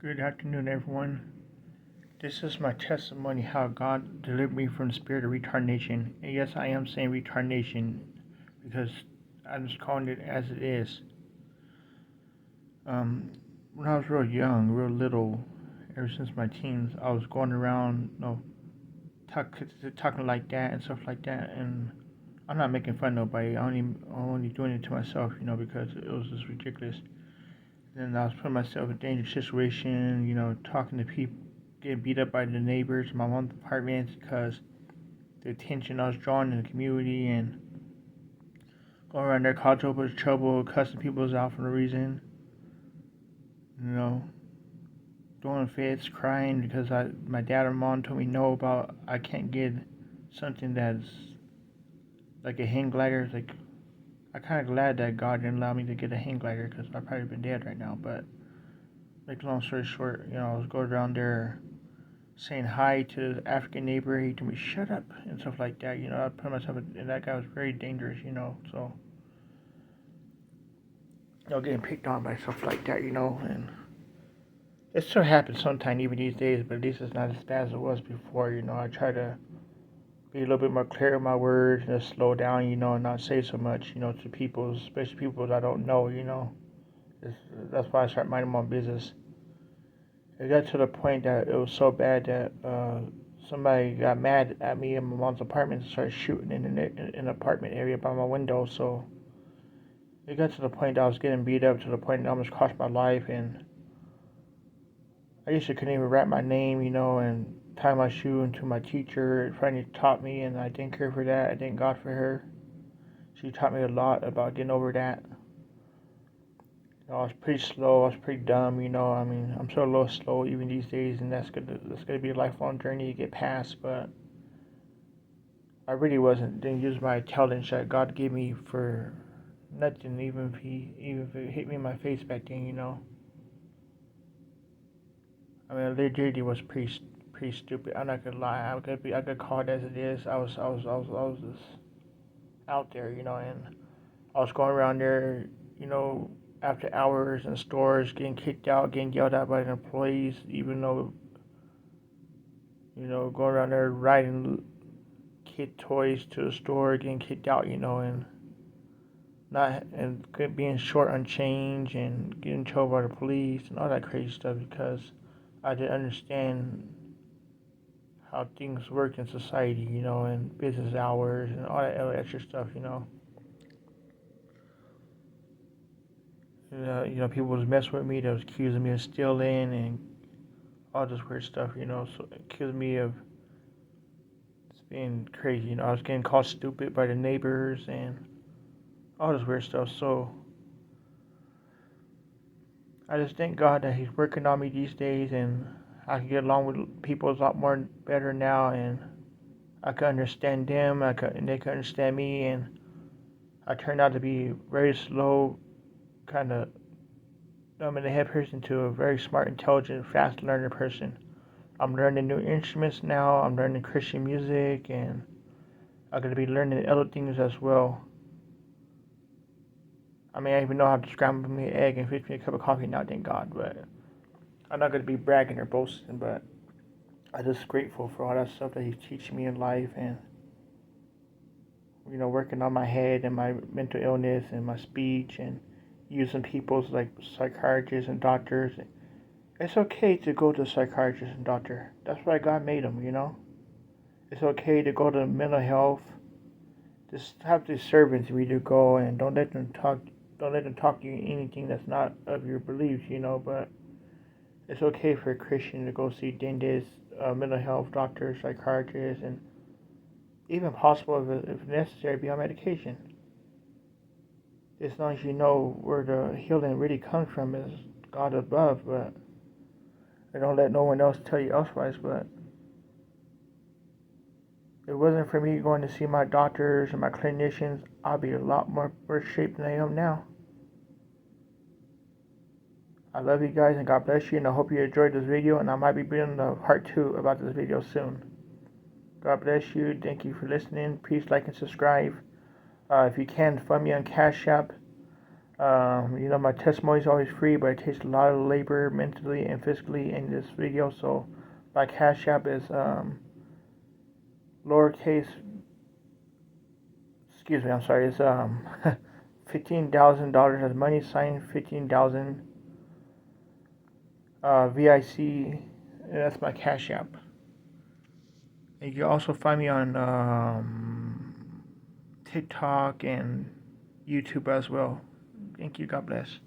Good afternoon, everyone. This is my testimony how God delivered me from the spirit of retardation. And yes, I am saying retardation because I'm just calling it as it is. When I was real young, real little, ever since my teens, I was going around, talking like that and stuff like that. And I'm not making fun of nobody. I'm only doing it to myself, because it was just ridiculous. And I was putting myself in a dangerous situation, talking to people, getting beat up by the neighbors in my mom's apartment because the attention I was drawing in the community and going around there causing trouble, cussing people out for no reason, you know, throwing fits, crying because my dad or mom told me no about I can't get something that's like a hang glider. It's like, I'm kind of glad that God didn't allow me to get a hang glider because I'd probably been dead right now. But make a long story short, I was going around there saying hi to the African neighbor. He told me shut up and stuff like that. I put myself in, and that guy was very dangerous. So getting picked on by stuff like that. And it still happens sometimes, even these days. But at least it's not as bad as it was before. I try to be a little bit more clear with my words and just slow down. And not say so much. To people, especially people that I don't know. That's why I start minding my own business. It got to the point that it was so bad that somebody got mad at me in my mom's apartment and started shooting in an apartment area by my window. So it got to the point that I was getting beat up to the point that almost cost my life. And I used to couldn't even write my name, and tie my shoe into my teacher. It finally taught me, and I thank her for that. I thank God for her. She taught me a lot about getting over that. I was pretty slow. I was pretty dumb. I'm still a little slow even these days, and that's gonna be a lifelong journey to get past. But I really didn't use my talents that God gave me for nothing. Even if it hit me in my face back then. Legitimately was pretty stupid. I'm not gonna lie. I could call it as it is. I was just out there, and I was going around there, you know, after hours in stores, getting kicked out, getting yelled at by the employees, even though, going around there riding kid toys to the store, getting kicked out, and not and being short on change and getting in trouble by the police and all that crazy stuff because I didn't understand how things work in society, and business hours and all that other extra stuff. People was messing with me. They was accusing me of stealing and all this weird stuff. So accusing me of being crazy. I was getting called stupid by the neighbors and all this weird stuff. So I just thank God that He's working on me these days, and I can get along with people a lot more better now, and I can understand them. And they can understand me, and I turned out to be very slow, kind of dumb in the head person to a very smart, intelligent, fast learner person. I'm learning new instruments now. I'm learning Christian music, and I'm going to be learning other things as well. I even know how to scramble me an egg and fix me a cup of coffee now, thank God. But I'm not going to be bragging or boasting, but I'm just grateful for all that stuff that He's teaching me in life, and working on my head and my mental illness and my speech, and using people's like psychiatrists and doctors. It's okay to go to a psychiatrist and doctor. That's why God made them, It's okay to go to mental health. Just have the servants ready to go, and don't let them talk to you anything that's not of your beliefs, But it's okay for a Christian to go see dentists, mental health doctors, psychiatrists, and even possible if necessary, be on medication. As long as you know where the healing really comes from is God above, but don't let no one else tell you otherwise. But if it wasn't for me going to see my doctors and my clinicians, I'd be a lot more worse shape than I am now. I love you guys, and God bless you, and I hope you enjoyed this video, and I might be bringing a part 2 about this video soon. God bless you. Thank you for listening. Please like and subscribe. If you can, fund me on Cash App. My testimony is always free, but it takes a lot of labor mentally and physically in this video. So my Cash App is lowercase. Excuse me, I'm sorry. It's $15,000 as money sign 15,000 VIC. That's my Cash App. And you can also find me on TikTok and YouTube as well. Thank you. God bless.